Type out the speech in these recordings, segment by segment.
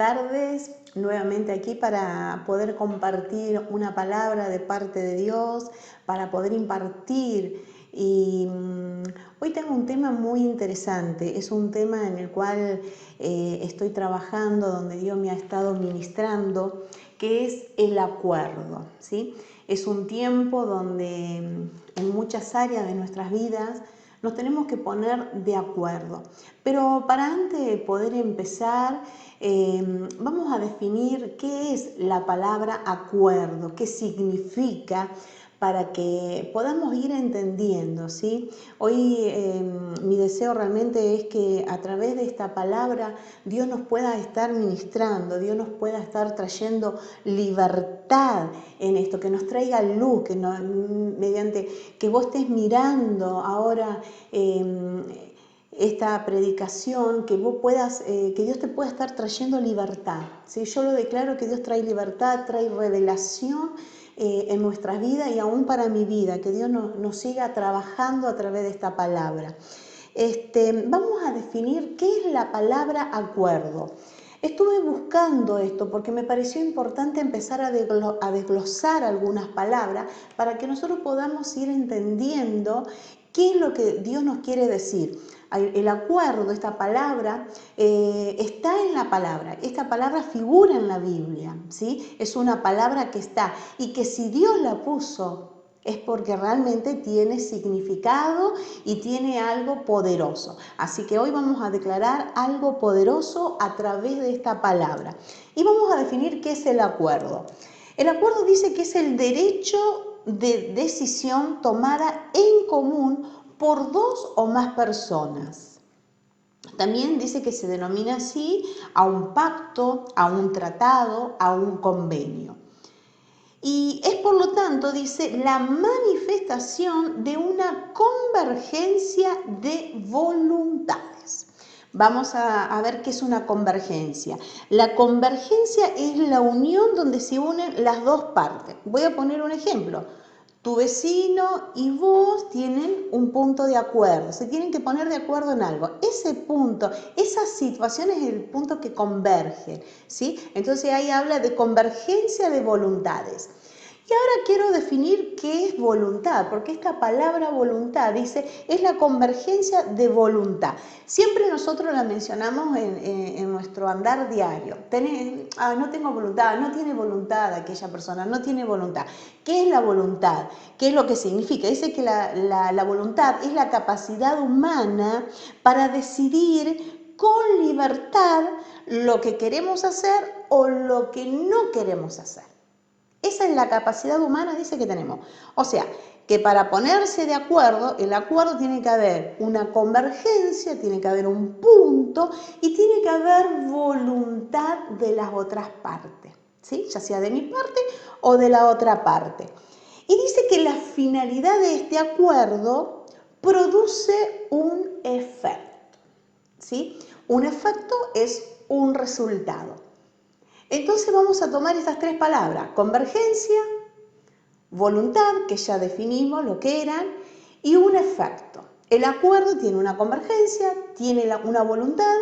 tardes, nuevamente aquí para poder compartir una palabra de parte de Dios, para poder impartir. Y hoy tengo un tema muy interesante, es un tema en el cual estoy trabajando, donde Dios me ha estado ministrando, que es el acuerdo, ¿sí? Es un tiempo donde en muchas áreas de nuestras vidas nos tenemos que poner de acuerdo. Pero para antes de poder empezar, vamos a definir qué es la palabra acuerdo, qué significa, para que podamos ir entendiendo, ¿sí? Hoy mi deseo realmente es que a través de esta palabra Dios nos pueda estar ministrando, Dios nos pueda estar trayendo libertad en esto, que nos traiga luz, que mediante que vos estés mirando ahora esta predicación, que vos puedas, que Dios te pueda estar trayendo libertad, ¿sí? Yo lo declaro que Dios trae libertad, trae revelación en nuestras vidas y aún para mi vida, que Dios nos siga trabajando a través de esta palabra. Vamos a definir qué es la palabra acuerdo. Estuve buscando esto porque me pareció importante empezar a desglosar algunas palabras para que nosotros podamos ir entendiendo qué es lo que Dios nos quiere decir. El acuerdo, esta palabra, está en la palabra. Esta palabra figura en la Biblia, ¿sí? Es una palabra que está y que si Dios la puso es porque realmente tiene significado y tiene algo poderoso. Así que hoy vamos a declarar algo poderoso a través de esta palabra. Y vamos a definir qué es el acuerdo. El acuerdo dice que es el derecho de decisión tomada en común por dos o más personas. También dice que se denomina así a un pacto, a un tratado, a un convenio. Y es por lo tanto, dice, la manifestación de una convergencia de voluntades. Vamos a ver qué es una convergencia. La convergencia es la unión donde se unen las dos partes. Voy a poner un ejemplo. Tu vecino y vos tienen un punto de acuerdo, se tienen que poner de acuerdo en algo. Ese punto, esa situación es el punto que converge, ¿sí? Entonces ahí habla de convergencia de voluntades. Y ahora quiero definir qué es voluntad, porque esta palabra voluntad dice es la convergencia de voluntad. Siempre nosotros la mencionamos en nuestro andar diario. No tengo voluntad, no tiene voluntad aquella persona, no tiene voluntad. ¿Qué es la voluntad? ¿Qué es lo que significa? Dice que la voluntad es la capacidad humana para decidir con libertad lo que queremos hacer o lo que no queremos hacer. Esa es la capacidad humana, dice que tenemos. O sea, que para ponerse de acuerdo, el acuerdo tiene que haber una convergencia, tiene que haber un punto y tiene que haber voluntad de las otras partes, ¿sí? Ya sea de mi parte o de la otra parte. Y dice que la finalidad de este acuerdo produce un efecto, ¿sí? Un efecto es un resultado. Entonces vamos a tomar estas tres palabras, convergencia, voluntad, que ya definimos lo que eran, y un efecto. El acuerdo tiene una convergencia, tiene una voluntad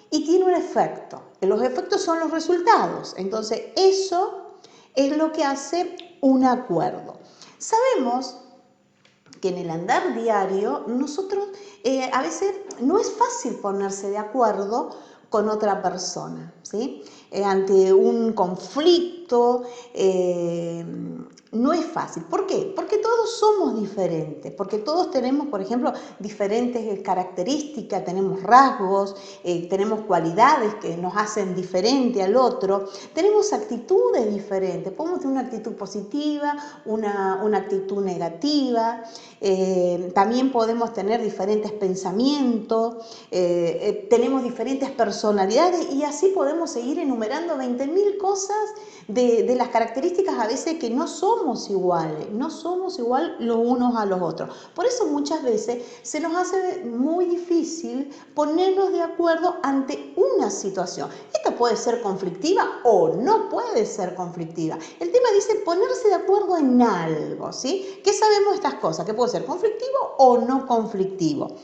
y tiene un efecto. Los efectos son los resultados, entonces eso es lo que hace un acuerdo. Sabemos que en el andar diario nosotros a veces no es fácil ponerse de acuerdo con otra persona, ¿sí? Ante un conflicto no es fácil. ¿Por qué? Porque todos somos diferentes, porque todos tenemos, por ejemplo, diferentes características, tenemos rasgos, tenemos cualidades que nos hacen diferente al otro, tenemos actitudes diferentes, podemos tener una actitud positiva, una actitud negativa, también podemos tener diferentes pensamientos, tenemos diferentes personalidades y así podemos seguir enumerando 20.000 cosas de las características a veces que no somos iguales, no somos igual los unos a los otros. Por eso muchas veces se nos hace muy difícil ponernos de acuerdo ante una situación. Esta puede ser conflictiva o no puede ser conflictiva. El tema dice ponerse de acuerdo en algo, ¿sí? ¿Qué sabemos de estas cosas? Que puede ser conflictivo o no conflictivo.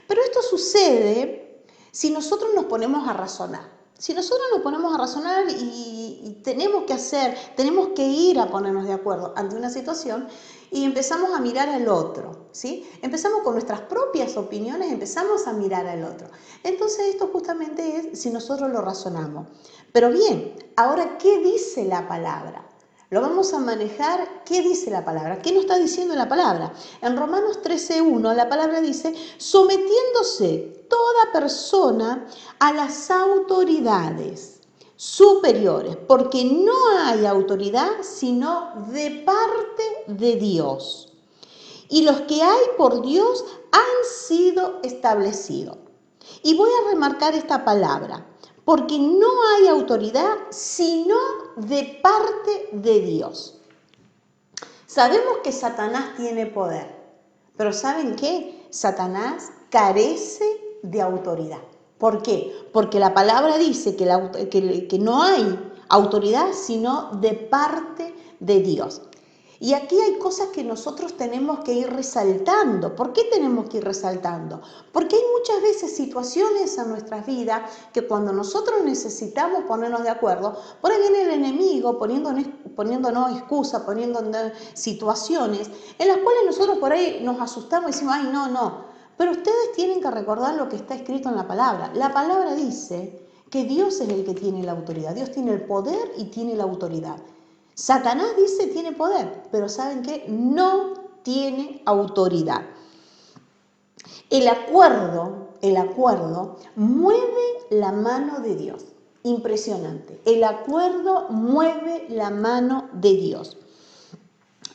Pero esto sucede si nosotros nos ponemos a razonar. Si nosotros nos ponemos a razonar y tenemos que ir a ponernos de acuerdo ante una situación y empezamos a mirar al otro, ¿sí? Empezamos con nuestras propias opiniones, empezamos a mirar al otro. Entonces esto justamente es si nosotros lo razonamos. Pero bien, ahora, ¿qué dice la palabra? Lo vamos a manejar. ¿Qué dice la palabra? ¿Qué nos está diciendo la palabra? En Romanos 13:1 la palabra dice, sometiéndose toda persona a las autoridades superiores, porque no hay autoridad sino de parte de Dios. Y los que hay por Dios han sido establecidos. Y voy a remarcar esta palabra, porque no hay autoridad sino de parte de Dios. Sabemos que Satanás tiene poder, pero ¿saben qué? Satanás carece de autoridad. ¿Por qué? Porque la palabra dice que no hay autoridad sino de parte de Dios. Y aquí hay cosas que nosotros tenemos que ir resaltando. ¿Por qué tenemos que ir resaltando? Porque hay muchas veces situaciones en nuestras vidas que cuando nosotros necesitamos ponernos de acuerdo, por ahí viene el enemigo poniéndonos excusas, poniéndonos situaciones en las cuales nosotros por ahí nos asustamos y decimos, ay, no. Pero ustedes tienen que recordar lo que está escrito en la palabra. La palabra dice que Dios es el que tiene la autoridad. Dios tiene el poder y tiene la autoridad. Satanás dice tiene poder, pero ¿saben qué? No tiene autoridad. El acuerdo mueve la mano de Dios. Impresionante. El acuerdo mueve la mano de Dios.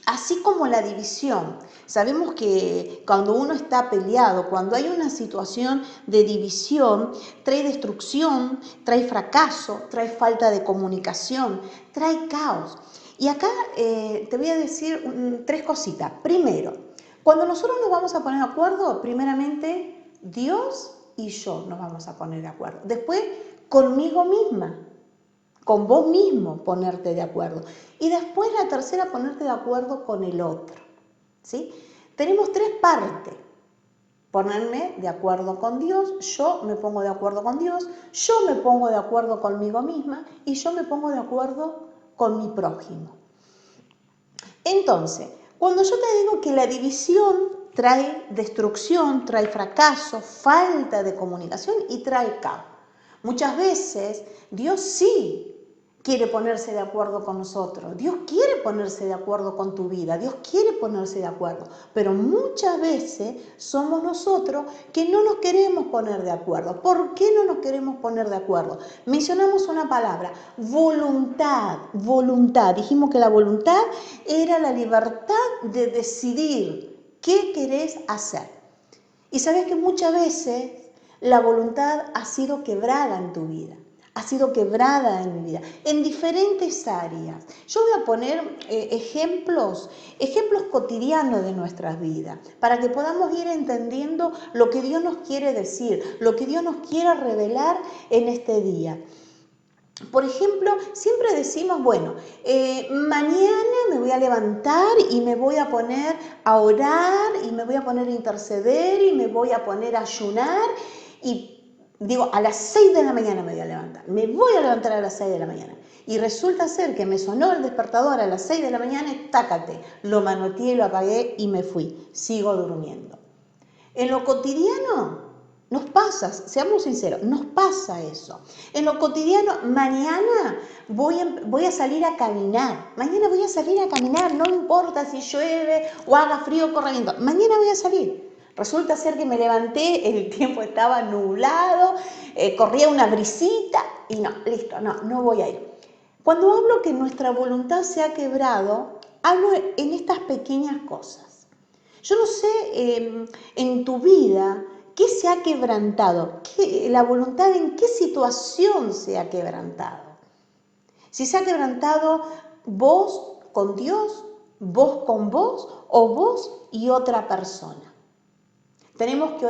Así como la división. Sabemos que cuando uno está peleado, cuando hay una situación de división, trae destrucción, trae fracaso, trae falta de comunicación, trae caos. Y acá te voy a decir 3 cositas. Primero, cuando nosotros nos vamos a poner de acuerdo, primeramente Dios y yo nos vamos a poner de acuerdo. Después, conmigo misma. Con vos mismo ponerte de acuerdo. Y después la tercera, ponerte de acuerdo con el otro. ¿Sí? Tenemos 3 partes. Ponerme de acuerdo con Dios, yo me pongo de acuerdo con Dios, yo me pongo de acuerdo conmigo misma y yo me pongo de acuerdo con mi prójimo. Entonces, cuando yo te digo que la división trae destrucción, trae fracaso, falta de comunicación y trae caos. Muchas veces Dios sí quiere ponerse de acuerdo con nosotros. Dios quiere ponerse de acuerdo con tu vida. Dios quiere ponerse de acuerdo. Pero muchas veces somos nosotros que no nos queremos poner de acuerdo. ¿Por qué no nos queremos poner de acuerdo? Mencionamos una palabra, voluntad. Voluntad. Dijimos que la voluntad era la libertad de decidir qué querés hacer. Y sabes que muchas veces la voluntad ha sido quebrada en tu vida. Ha sido quebrada en mi vida, en diferentes áreas. Yo voy a poner ejemplos cotidianos de nuestras vidas, para que podamos ir entendiendo lo que Dios nos quiere decir, lo que Dios nos quiere revelar en este día. Por ejemplo, siempre decimos, bueno, mañana me voy a levantar y me voy a poner a orar y me voy a poner a interceder y me voy a poner a ayunar y digo, a las 6 de la mañana me voy a levantar. Me voy a levantar a las 6 de la mañana. Y resulta ser que me sonó el despertador a las 6 de la mañana y tácate, lo manoteé, lo apagué y me fui. Sigo durmiendo. En lo cotidiano nos pasa, seamos sinceros, nos pasa eso. En lo cotidiano, mañana voy a salir a caminar. Mañana voy a salir a caminar, no importa si llueve o haga frío o corra viento. Mañana voy a salir. Resulta ser que me levanté, el tiempo estaba nublado, corría una brisita y no voy a ir. Cuando hablo que nuestra voluntad se ha quebrado, hablo en estas pequeñas cosas. Yo no sé en tu vida qué se ha quebrantado, la voluntad en qué situación se ha quebrantado. Si se ha quebrantado vos con Dios, vos con vos o vos y otra persona. Tenemos que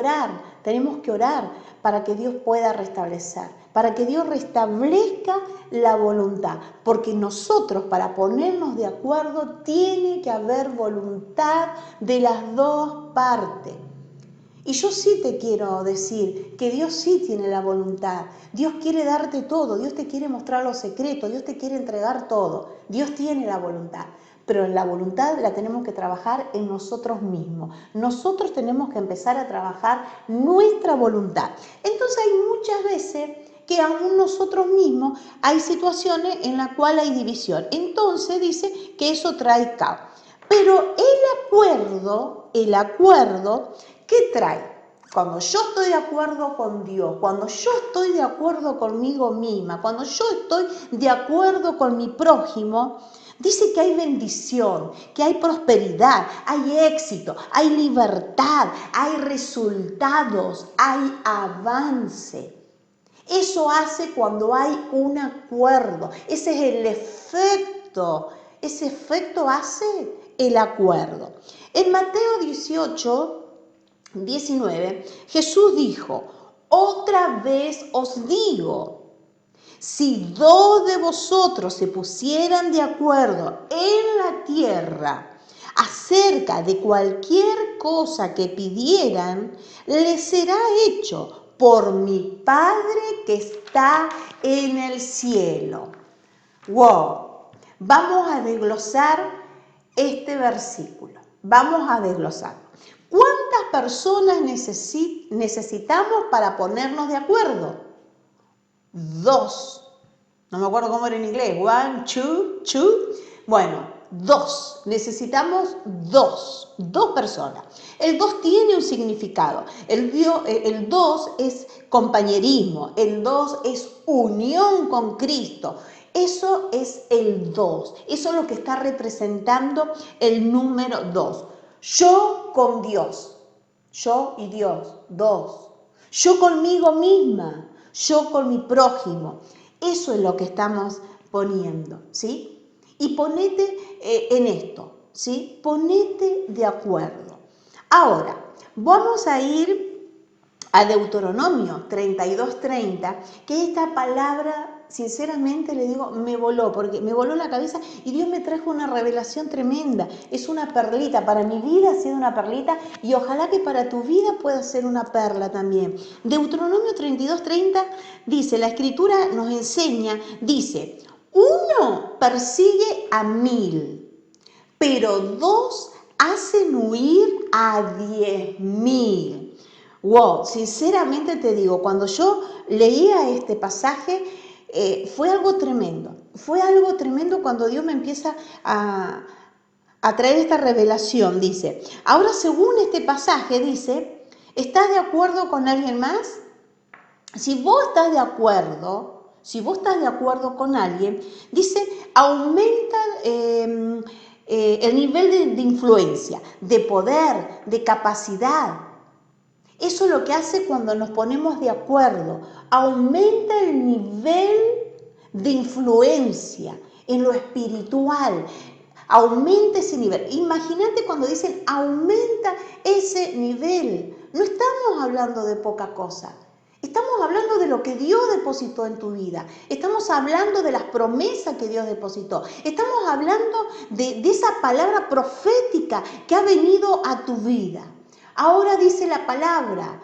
orar para que Dios pueda restablecer, para que Dios restablezca la voluntad, porque nosotros para ponernos de acuerdo tiene que haber voluntad de las 2 partes. Y yo sí te quiero decir que Dios sí tiene la voluntad. Dios quiere darte todo, Dios te quiere mostrar los secretos, Dios te quiere entregar todo. Dios tiene la voluntad, pero la voluntad la tenemos que trabajar en nosotros mismos. Nosotros tenemos que empezar a trabajar nuestra voluntad. Entonces hay muchas veces que aún nosotros mismos hay situaciones en las cuales hay división. Entonces dice que eso trae caos. Pero el acuerdo, ¿qué trae? Cuando yo estoy de acuerdo con Dios, cuando yo estoy de acuerdo conmigo misma, cuando yo estoy de acuerdo con mi prójimo, dice que hay bendición, que hay prosperidad, hay éxito, hay libertad, hay resultados, hay avance. Eso hace cuando hay un acuerdo. Ese es el efecto. Ese efecto hace el acuerdo. En Mateo 18:19, Jesús dijo: otra vez os digo, si dos de vosotros se pusieran de acuerdo en la tierra acerca de cualquier cosa que pidieran, les será hecho por mi Padre que está en el cielo. Wow, vamos a desglosar este versículo. Vamos a desglosar. ¿Cuántas personas necesitamos para ponernos de acuerdo? 2. No me acuerdo cómo era en inglés. 1, 2. Bueno, 2. Necesitamos 2. 2 personas. El 2 tiene un significado. El 2 es compañerismo. El 2 es unión con Cristo. Eso es el 2. Eso es lo que está representando el número 2. Yo con Dios. Yo y Dios. 2. Yo conmigo misma. Yo con mi prójimo. Eso es lo que estamos poniendo, ¿sí? Y ponete en esto, ¿sí? Ponete de acuerdo. Ahora, vamos a ir a Deuteronomio 32:30, que esta palabra, sinceramente le digo, me voló, porque me voló la cabeza y Dios me trajo una revelación tremenda. Es una perlita, para mi vida ha sido una perlita y ojalá que para tu vida pueda ser una perla también. Deuteronomio 32:30 dice, la Escritura nos enseña, dice, 1 persigue a 1000, pero 2 hacen huir a 10.000. Wow, sinceramente te digo, cuando yo leía este pasaje, fue algo tremendo. Fue algo tremendo cuando Dios me empieza a traer esta revelación. Dice, ahora según este pasaje, dice, ¿estás de acuerdo con alguien más? Si vos estás de acuerdo con alguien, dice, aumenta el nivel de influencia, de poder, de capacidad. Eso es lo que hace cuando nos ponemos de acuerdo. Aumenta el nivel de influencia en lo espiritual. Aumenta ese nivel. Imagínate cuando dicen aumenta ese nivel. No estamos hablando de poca cosa. Estamos hablando de lo que Dios depositó en tu vida. Estamos hablando de las promesas que Dios depositó. Estamos hablando de esa palabra profética que ha venido a tu vida. Ahora dice la palabra,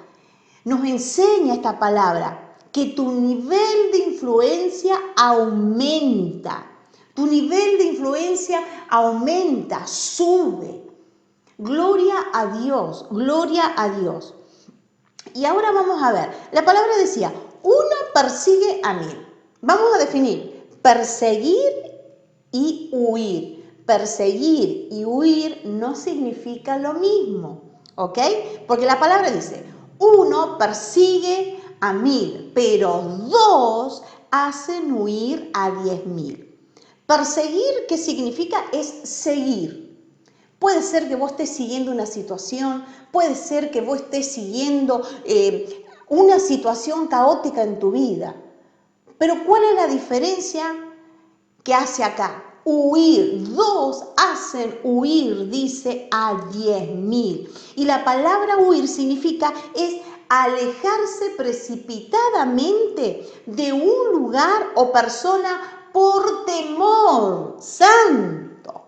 nos enseña esta palabra, que tu nivel de influencia aumenta. Tu nivel de influencia aumenta, sube. Gloria a Dios, gloria a Dios. Y ahora vamos a ver, la palabra decía, 1 persigue a 1000. Vamos a definir, perseguir y huir. Perseguir y huir no significa lo mismo. ¿Ok? Porque la palabra dice, 1 persigue a 1000, pero 2 hacen huir a 10.000. Perseguir, ¿qué significa? Es seguir. Puede ser que vos estés siguiendo una situación, puede ser que vos estés siguiendo una situación caótica en tu vida. Pero ¿cuál es la diferencia que hace acá? Huir, 2 hacen huir, dice, a 10.000. Y la palabra huir significa es alejarse precipitadamente de un lugar o persona por temor santo.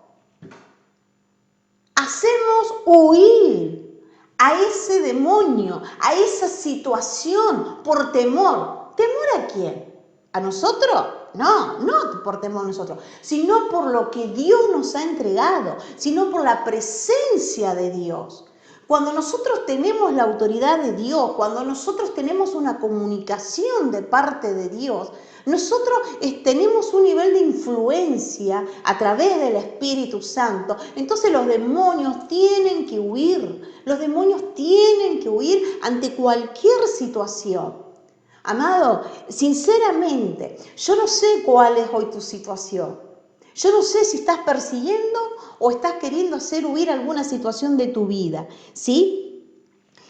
Hacemos huir a ese demonio, a esa situación por temor. ¿Temor a quién? ¿A nosotros? No, no por temor a nosotros, sino por lo que Dios nos ha entregado, sino por la presencia de Dios. Cuando nosotros tenemos la autoridad de Dios, cuando nosotros tenemos una comunicación de parte de Dios, nosotros tenemos un nivel de influencia a través del Espíritu Santo. Entonces los demonios tienen que huir. Los demonios tienen que huir ante cualquier situación. Amado, sinceramente, yo no sé cuál es hoy tu situación. Yo no sé si estás persiguiendo o estás queriendo hacer huir alguna situación de tu vida, ¿sí?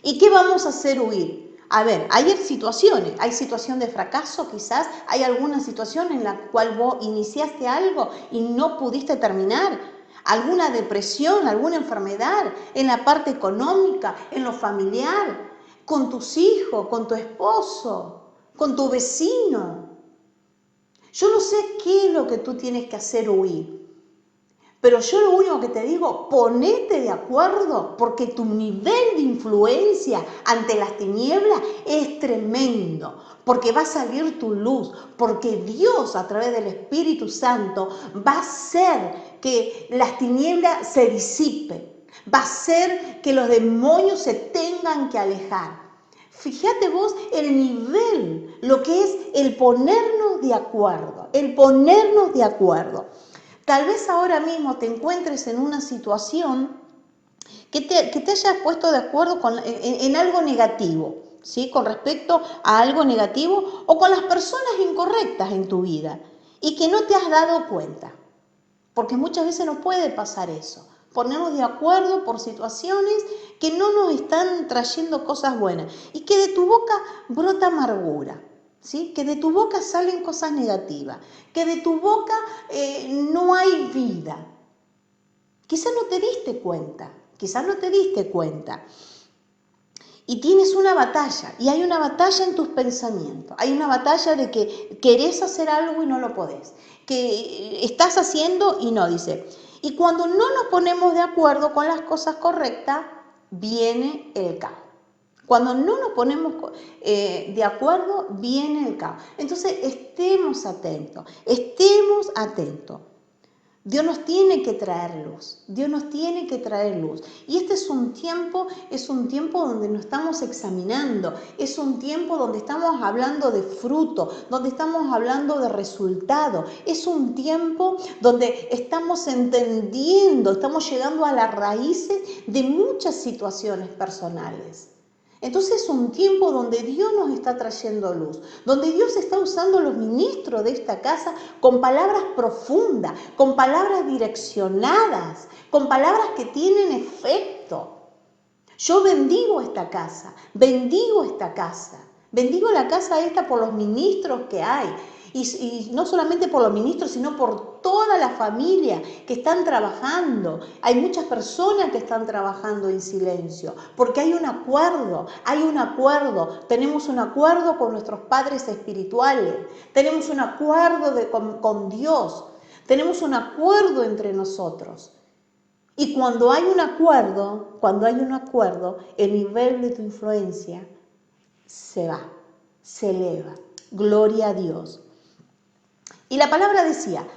¿Y qué vamos a hacer huir? A ver, hay situación de fracaso quizás, hay alguna situación en la cual vos iniciaste algo y no pudiste terminar, alguna depresión, alguna enfermedad en la parte económica, en lo familiar, con tus hijos, con tu esposo, con tu vecino. Yo no sé qué es lo que tú tienes que hacer huir. Pero yo lo único que te digo, ponete de acuerdo porque tu nivel de influencia ante las tinieblas es tremendo. Porque va a salir tu luz, porque Dios a través del Espíritu Santo va a hacer que las tinieblas se disipen. Va a hacer que los demonios se tengan que alejar. Fíjate vos el nivel, lo que es el ponernos de acuerdo, el ponernos de acuerdo. Tal vez ahora mismo te encuentres en una situación que te hayas puesto de acuerdo en algo negativo, ¿sí? Con respecto a algo negativo o con las personas incorrectas en tu vida y que no te has dado cuenta. Porque muchas veces nos puede pasar eso. Ponernos de acuerdo por situaciones que no nos están trayendo cosas buenas y que de tu boca brota amargura. ¿Sí? Que de tu boca salen cosas negativas, que de tu boca no hay vida. Quizás no te diste cuenta. Y tienes una batalla, y hay una batalla en tus pensamientos, hay una batalla de que querés hacer algo y no lo podés, que estás haciendo y no, dice. Y cuando no nos ponemos de acuerdo con las cosas correctas, viene el caos. Cuando no nos ponemos de acuerdo, viene el caos. Entonces, estemos atentos. Dios nos tiene que traer luz. Y este es un tiempo donde nos estamos examinando. Es un tiempo donde estamos hablando de fruto, donde estamos hablando de resultado. Es un tiempo donde estamos entendiendo, estamos llegando a las raíces de muchas situaciones personales. Entonces es un tiempo donde Dios nos está trayendo luz, donde Dios está usando los ministros de esta casa con palabras profundas, con palabras direccionadas, con palabras que tienen efecto. Yo bendigo esta casa, bendigo la casa esta por los ministros que hay. Y no solamente por los ministros, sino por toda la familia que están trabajando. Hay muchas personas que están trabajando en silencio, porque hay un acuerdo. Tenemos un acuerdo con nuestros padres espirituales, tenemos un acuerdo con Dios, tenemos un acuerdo entre nosotros. Y cuando hay un acuerdo, el nivel de tu influencia se va, se eleva. Gloria a Dios. Y la palabra decía,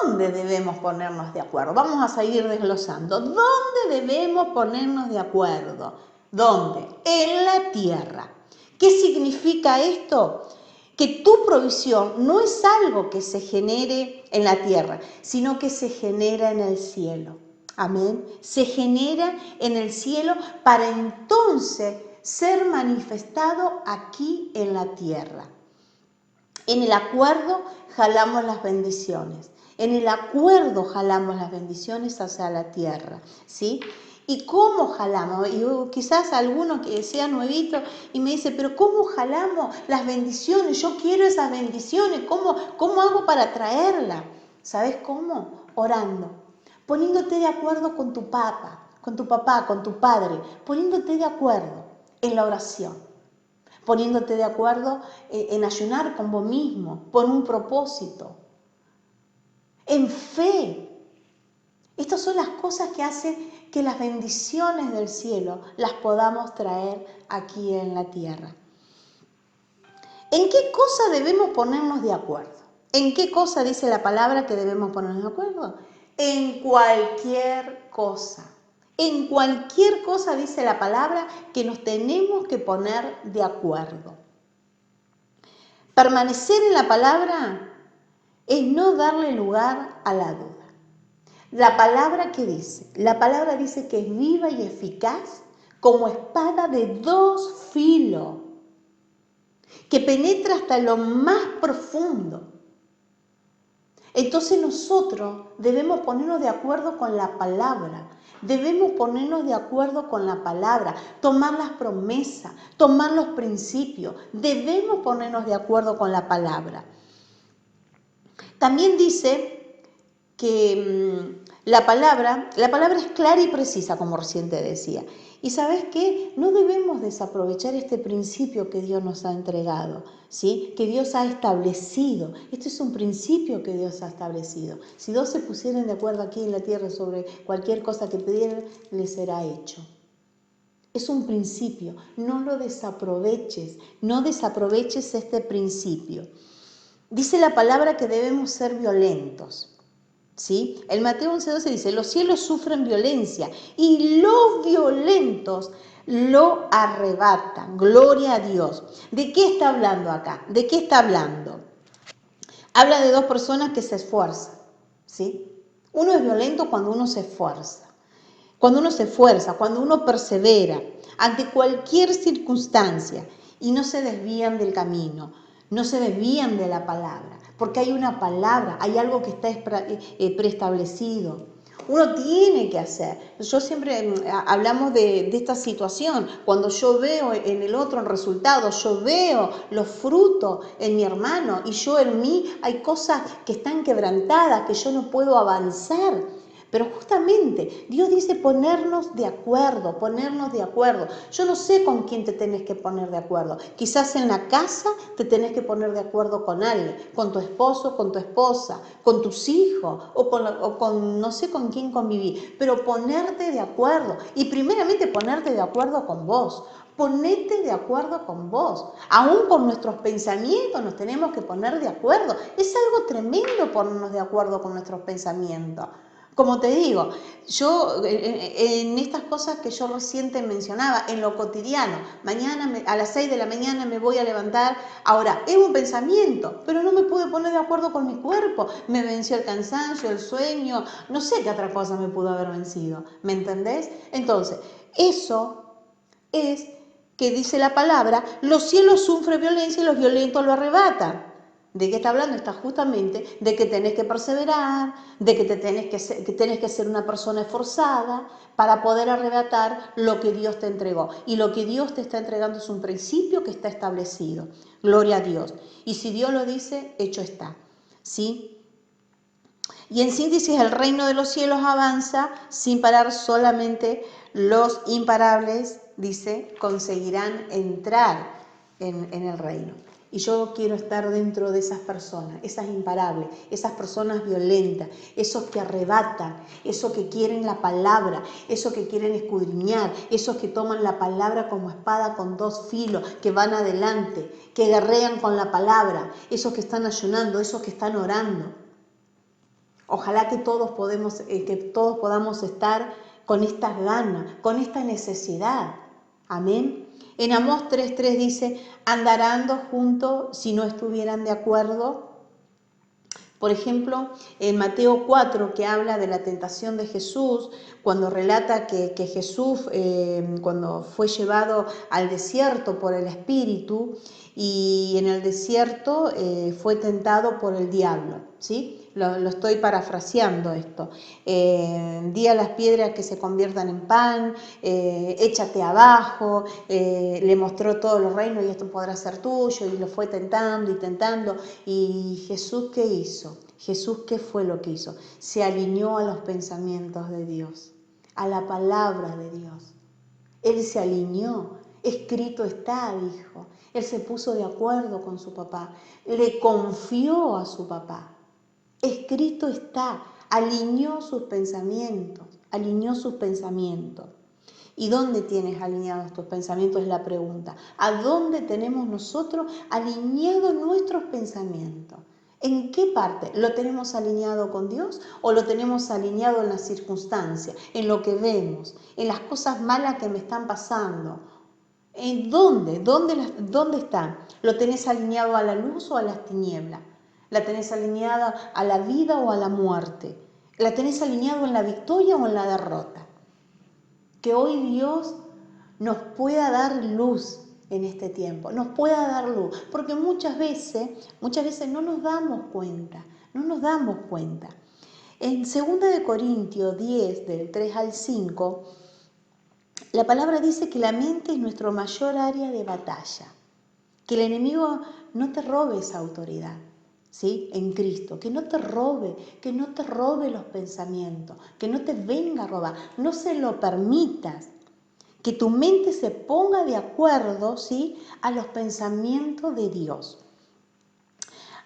¿dónde debemos ponernos de acuerdo? Vamos a seguir desglosando. ¿Dónde debemos ponernos de acuerdo? ¿Dónde? En la tierra. ¿Qué significa esto? Que tu provisión no es algo que se genere en la tierra, sino que se genera en el cielo. Amén. Se genera en el cielo para entonces ser manifestado aquí en la tierra. En el acuerdo jalamos las bendiciones. Hacia la tierra, ¿sí? ¿Y cómo jalamos? Y quizás alguno que sea nuevito y me dice, pero ¿cómo jalamos las bendiciones? Yo quiero esas bendiciones. ¿Cómo hago para traerlas? ¿Sabes cómo? Orando. Poniéndote de acuerdo con tu papá, con tu padre. Poniéndote de acuerdo en la oración. Poniéndote de acuerdo en ayunar con vos mismo, por un propósito. En fe. Estos Estas son las cosas que hacen que las bendiciones del cielo las podamos traer aquí en la tierra. ¿En qué cosa debemos ponernos de acuerdo? ¿En qué cosa dice la palabra que debemos ponernos de acuerdo? En cualquier cosa. En cualquier cosa dice la palabra que nos tenemos que poner de acuerdo. Permanecer en la palabra es no darle lugar a la duda. La palabra ¿qué dice? La palabra dice que es viva y eficaz como espada de 2 filos, que penetra hasta lo más profundo. Entonces nosotros debemos ponernos de acuerdo con la palabra, debemos ponernos de acuerdo con la palabra, tomar las promesas, tomar los principios, debemos ponernos de acuerdo con la palabra. También dice que la palabra es clara y precisa, como recién te decía. Y ¿sabes qué? No debemos desaprovechar este principio que Dios nos ha entregado, ¿sí? Que Dios ha establecido. Este es un principio que Dios ha establecido. Si 2 se pusieran de acuerdo aquí en la tierra sobre cualquier cosa que pidieran, les será hecho. Es un principio, no lo desaproveches, no desaproveches este principio. Dice la palabra que debemos ser violentos. ¿Sí? El Mateo 11:12 dice, los cielos sufren violencia y los violentos lo arrebatan. Gloria a Dios. ¿De qué está hablando acá? ¿De qué está hablando? Habla de 2 personas que se esfuerzan. ¿Sí? Uno es violento cuando uno se esfuerza. Cuando uno se esfuerza, cuando uno persevera ante cualquier circunstancia y no se desvían del camino, no se desvían de la palabra, porque hay una palabra, hay algo que está preestablecido. Uno tiene que hacer. Yo siempre hablamos de esta situación. Cuando yo veo en el otro el resultado, yo veo los frutos en mi hermano y yo en mí hay cosas que están quebrantadas, que yo no puedo avanzar. Pero justamente Dios dice ponernos de acuerdo, ponernos de acuerdo. Yo no sé con quién te tenés que poner de acuerdo. Quizás en la casa te tenés que poner de acuerdo con alguien, con tu esposo, con tu esposa, con tus hijos o con no sé con quién convivir. Pero ponerte de acuerdo y primeramente ponerte de acuerdo con vos. Ponete de acuerdo con vos. Aún con nuestros pensamientos nos tenemos que poner de acuerdo. Es algo tremendo ponernos de acuerdo con nuestros pensamientos. Como te digo, yo en estas cosas que yo recién te mencionaba, en lo cotidiano, mañana a las 6 de la mañana me voy a levantar, ahora es un pensamiento, pero no me pude poner de acuerdo con mi cuerpo, me venció el cansancio, el sueño, no sé qué otra cosa me pudo haber vencido, ¿me entendés? Entonces, eso es que dice la palabra, los cielos sufren violencia y los violentos lo arrebatan. ¿De qué está hablando? Está justamente de que tenés que perseverar, de que tenés que ser una persona esforzada para poder arrebatar lo que Dios te entregó. Y lo que Dios te está entregando es un principio que está establecido. Gloria a Dios. Y si Dios lo dice, hecho está. ¿Sí? Y en síntesis, el reino de los cielos avanza sin parar, solamente los imparables, dice, conseguirán entrar en el reino. Y yo quiero estar dentro de esas personas, esas imparables, esas personas violentas, esos que arrebatan, esos que quieren la palabra, esos que quieren escudriñar, esos que toman la palabra como espada con 2 filos, que van adelante, que guerrean con la palabra, esos que están ayunando, esos que están orando. Ojalá que todos podamos estar con estas ganas, con esta necesidad. Amén. En Amós 3:3 dice, andarán juntos si no estuvieran de acuerdo. Por ejemplo, en Mateo 4, que habla de la tentación de Jesús, cuando relata que Jesús, cuando fue llevado al desierto por el Espíritu, y en el desierto fue tentado por el diablo, ¿sí? Lo estoy parafraseando esto. Di a las piedras que se conviertan en pan, échate abajo, le mostró todos los reinos y esto podrá ser tuyo, y lo fue tentando y tentando. ¿Y Jesús qué hizo? Jesús, ¿qué fue lo que hizo? Se alineó a los pensamientos de Dios, a la palabra de Dios. Él se alineó. Escrito está, dijo. Él se puso de acuerdo con su papá. Le confió a su papá. Escrito está. alineó sus pensamientos, alineó sus pensamientos. ¿Y dónde tienes alineados tus pensamientos? Es la pregunta. ¿A dónde tenemos nosotros alineados nuestros pensamientos? ¿En qué parte? ¿Lo tenemos alineado con Dios o lo tenemos alineado en las circunstancias, en lo que vemos, en las cosas malas que me están pasando? ¿En dónde? ¿Dónde está? ¿Lo tenés alineado a la luz o a las tinieblas? ¿La tenés alineada a la vida o a la muerte? ¿La tenés alineado en la victoria o en la derrota? Que hoy Dios nos pueda dar luz en este tiempo, nos pueda dar luz, porque muchas veces no nos damos cuenta, no nos damos cuenta. En 2 Corintios 10, del 3 al 5, la palabra dice que la mente es nuestro mayor área de batalla, que el enemigo no te robe esa autoridad, ¿sí? En Cristo, que no te robe los pensamientos, que no te venga a robar, no se lo permitas. Que tu mente se ponga de acuerdo, ¿sí?, a los pensamientos de Dios.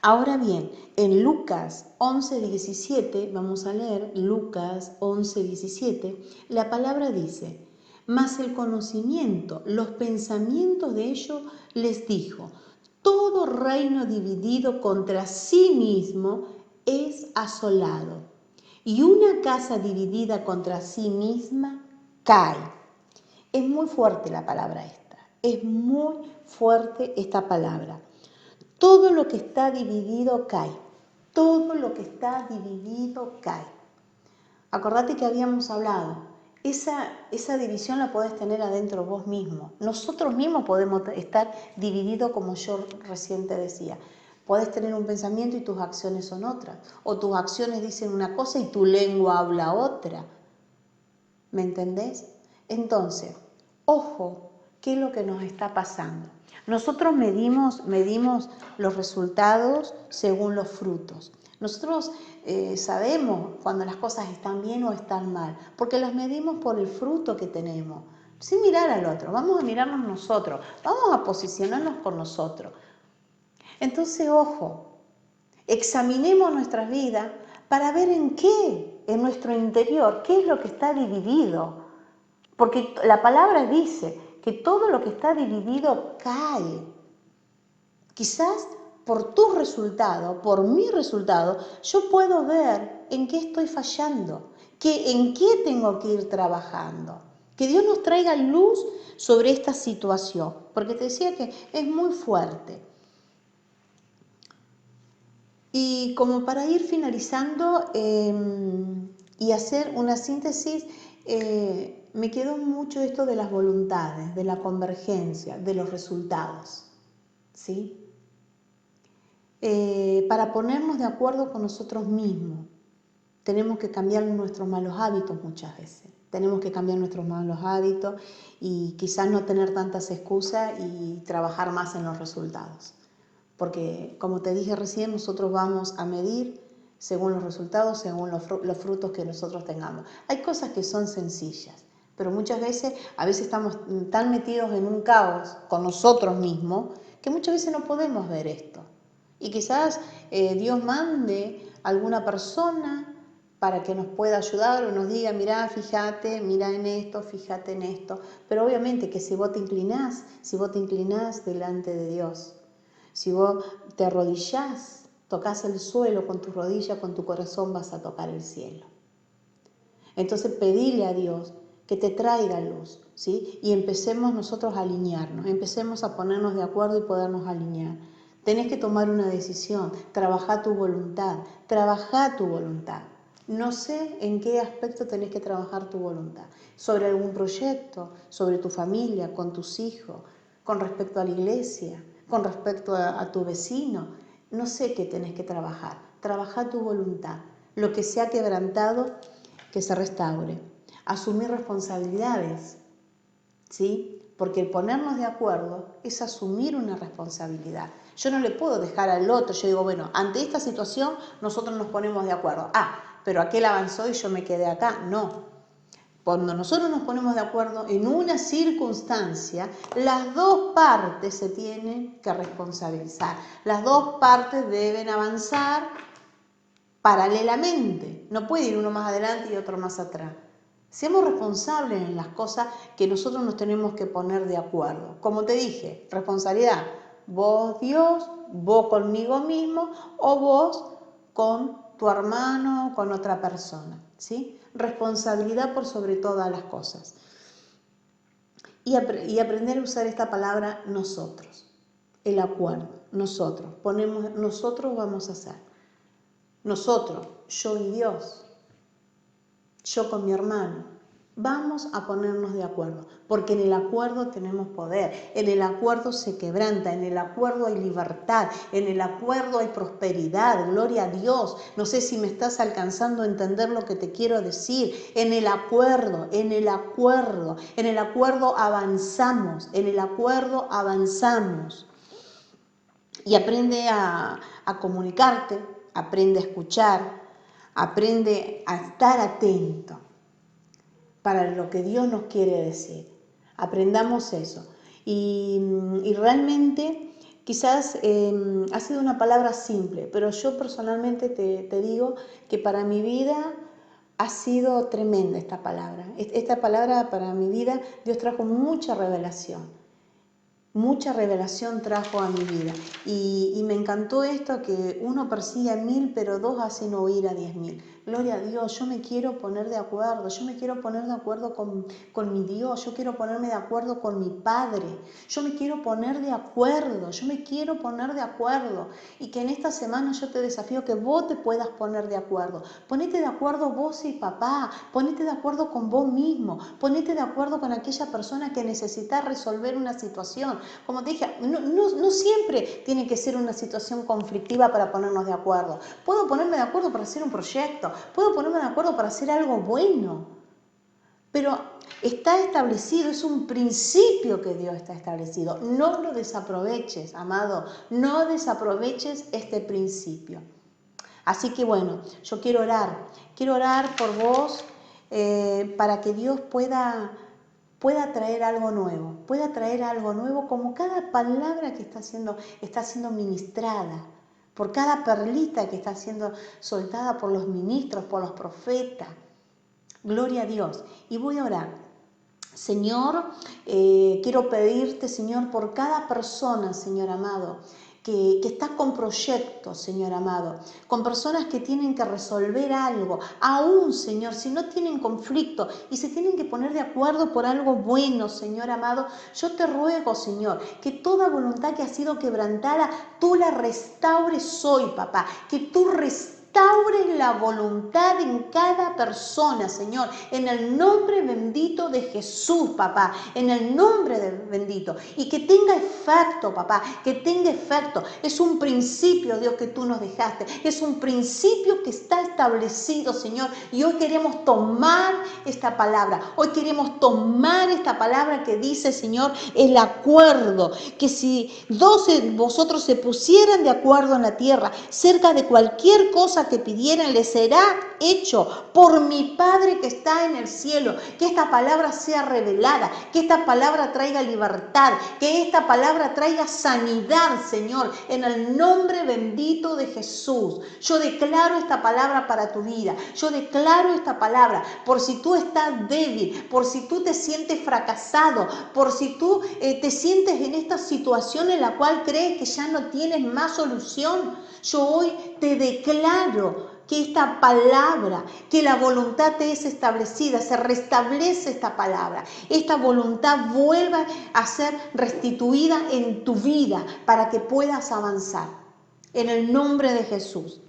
Ahora bien, en Lucas 11:17, vamos a leer Lucas 11:17, la palabra dice: mas el conocimiento, los pensamientos de ellos les dijo: todo reino dividido contra sí mismo es asolado, y una casa dividida contra sí misma cae. Es muy fuerte la palabra esta, es muy fuerte esta palabra. Todo lo que está dividido cae, todo lo que está dividido cae. Acordate que habíamos hablado, esa división la podés tener adentro vos mismo. Nosotros mismos podemos estar divididos, como yo recién te decía. Podés tener un pensamiento y tus acciones son otras, o tus acciones dicen una cosa y tu lengua habla otra. ¿Me entendés? Entonces, ojo, ¿qué es lo que nos está pasando? Nosotros medimos los resultados según los frutos. Nosotros sabemos cuando las cosas están bien o están mal, porque las medimos por el fruto que tenemos. Sin mirar al otro, vamos a mirarnos nosotros, vamos a posicionarnos con nosotros. Entonces, ojo, examinemos nuestras vidas para ver en nuestro interior, qué es lo que está dividido. Porque la palabra dice que todo lo que está dividido cae. Quizás por tu resultado, por mi resultado, yo puedo ver en qué estoy fallando, en qué tengo que ir trabajando. Que Dios nos traiga luz sobre esta situación, porque te decía que es muy fuerte. Y como para ir finalizando y hacer una síntesis, me quedó mucho esto de las voluntades, de la convergencia, de los resultados, ¿sí? Para ponernos de acuerdo con nosotros mismos, tenemos que cambiar nuestros malos hábitos muchas veces. Tenemos que cambiar nuestros malos hábitos y quizás no tener tantas excusas y trabajar más en los resultados. Porque, como te dije recién, nosotros vamos a medir según los resultados, según los frutos que nosotros tengamos. Hay cosas que son sencillas, pero muchas veces, a veces estamos tan metidos en un caos con nosotros mismos que muchas veces no podemos ver esto. Y quizás Dios mande a alguna persona para que nos pueda ayudar o nos diga: mirá, fíjate, mirá en esto, fíjate en esto. Pero obviamente que si vos te inclinás delante de Dios, si vos te arrodillás, tocas el suelo con tu rodilla, con tu corazón vas a tocar el cielo. Entonces pedile a Dios que te traiga luz, ¿sí? Y empecemos nosotros a alinearnos, empecemos a ponernos de acuerdo y podernos alinear. Tenés que tomar una decisión, trabajá tu voluntad, trabajá tu voluntad. No sé en qué aspecto tenés que trabajar tu voluntad. Sobre algún proyecto, sobre tu familia, con tus hijos, con respecto a la iglesia, con respecto a tu vecino. No sé qué tenés que trabajar. Trabajá tu voluntad. Lo que se ha quebrantado, que se restaure. Asumir responsabilidades, ¿sí? Porque el ponernos de acuerdo es asumir una responsabilidad. Yo no le puedo dejar al otro, yo digo, bueno, ante esta situación nosotros nos ponemos de acuerdo. Pero aquel avanzó y yo me quedé acá. No. Cuando nosotros nos ponemos de acuerdo en una circunstancia, las dos partes se tienen que responsabilizar. Las dos partes deben avanzar paralelamente. libre. No puede ir uno más adelante y otro más atrás. Seamos responsables en las cosas que nosotros nos tenemos que poner de acuerdo. Como te dije, responsabilidad. Vos Dios, vos conmigo mismo o vos con tu hermano o con otra persona, ¿sí? Responsabilidad por sobre todas las cosas. Y aprender a usar esta palabra nosotros, el acuerdo, nosotros vamos a hacer. Nosotros, yo y Dios, yo con mi hermano, vamos a ponernos de acuerdo, porque en el acuerdo tenemos poder, en el acuerdo se quebranta, en el acuerdo hay libertad, en el acuerdo hay prosperidad, gloria a Dios. No sé si me estás alcanzando a entender lo que te quiero decir. En el acuerdo avanzamos, Y aprende a comunicarte, aprende a escuchar, aprende a estar atento para lo que Dios nos quiere decir. Aprendamos eso. Y realmente quizás ha sido una palabra simple, pero yo personalmente te digo que para mi vida ha sido tremenda esta palabra. Esta palabra para mi vida, Dios trajo mucha revelación. Mucha revelación trajo a mi vida y me encantó esto que uno persigue a 1000 pero 2 hacen oír a 10.000. Gloria a Dios, yo me quiero poner de acuerdo, con mi Dios, yo quiero ponerme de acuerdo con mi Padre, yo me quiero poner de acuerdo y que en esta semana yo te desafío que vos te puedas poner de acuerdo. Ponete de acuerdo vos y papá, ponete de acuerdo con vos mismo, ponete de acuerdo con aquella persona que necesita resolver una situación. Como te dije, no siempre tiene que ser una situación conflictiva para ponernos de acuerdo. Puedo ponerme de acuerdo para hacer un proyecto, puedo ponerme de acuerdo para hacer algo bueno, pero está establecido, es un principio que Dios está establecido. No lo desaproveches, amado, no desaproveches este principio. Así que bueno, yo quiero orar por vos para que Dios pueda traer algo nuevo, como cada palabra que está siendo ministrada, por cada perlita que está siendo soltada por los ministros, por los profetas. Gloria a Dios. Y voy a orar. Señor, quiero pedirte, Señor, por cada persona, Señor amado, que está con proyectos, Señor amado, con personas que tienen que resolver algo, aún, Señor, si no tienen conflicto y se tienen que poner de acuerdo por algo bueno, Señor amado, yo te ruego, Señor, que toda voluntad que ha sido quebrantada, tú la restaures hoy, papá, que tú restaures la voluntad en cada persona, Señor, en el nombre bendito de Jesús, papá, en el nombre bendito, y que tenga efecto, papá, que tenga efecto. Es un principio, Dios, que tú nos dejaste, es un principio que está establecido, Señor, y hoy queremos tomar esta palabra, que dice, Señor, el acuerdo, que si 12 de vosotros se pusieran de acuerdo en la tierra, cerca de cualquier cosa que pidieran, les será hecho por mi Padre que está en el cielo. Que esta palabra sea revelada, que esta palabra traiga libertad, que esta palabra traiga sanidad, Señor, en el nombre bendito de Jesús. Yo declaro esta palabra para tu vida, yo declaro esta palabra por si tú estás débil, por si tú te sientes fracasado, por si tú te sientes en esta situación en la cual crees que ya no tienes más solución. Yo hoy te declaro que esta palabra, que la voluntad te es establecida, se restablece esta palabra. Esta voluntad vuelva a ser restituida en tu vida para que puedas avanzar. En el nombre de Jesús,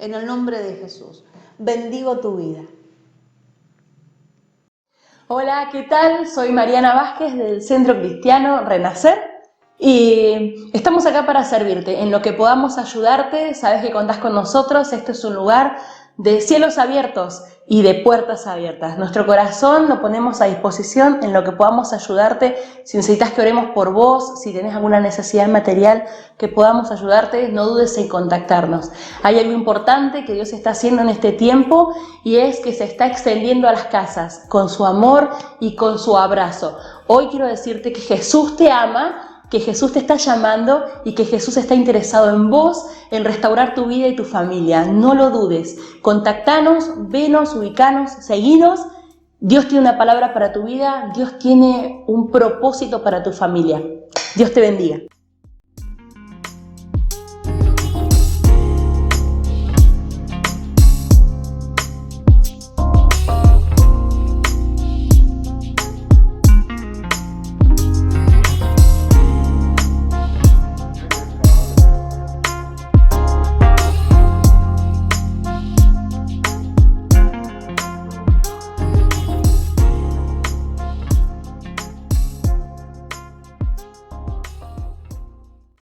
bendigo tu vida. Hola, ¿qué tal? Soy Mariana Vázquez del Centro Cristiano Renacer. Y estamos acá para servirte, en lo que podamos ayudarte, sabes que contás con nosotros, esto es un lugar de cielos abiertos y de puertas abiertas. Nuestro corazón lo ponemos a disposición en lo que podamos ayudarte, si necesitas que oremos por vos, si tenés alguna necesidad material que podamos ayudarte, no dudes en contactarnos. Hay algo importante que Dios está haciendo en este tiempo y es que se está extendiendo a las casas con su amor y con su abrazo. Hoy quiero decirte que Jesús te ama que Jesús te está llamando y que Jesús está interesado en vos, en restaurar tu vida y tu familia. No lo dudes. Contactanos, venos, ubicanos, seguinos. Dios tiene una palabra para tu vida. Dios tiene un propósito para tu familia. Dios te bendiga.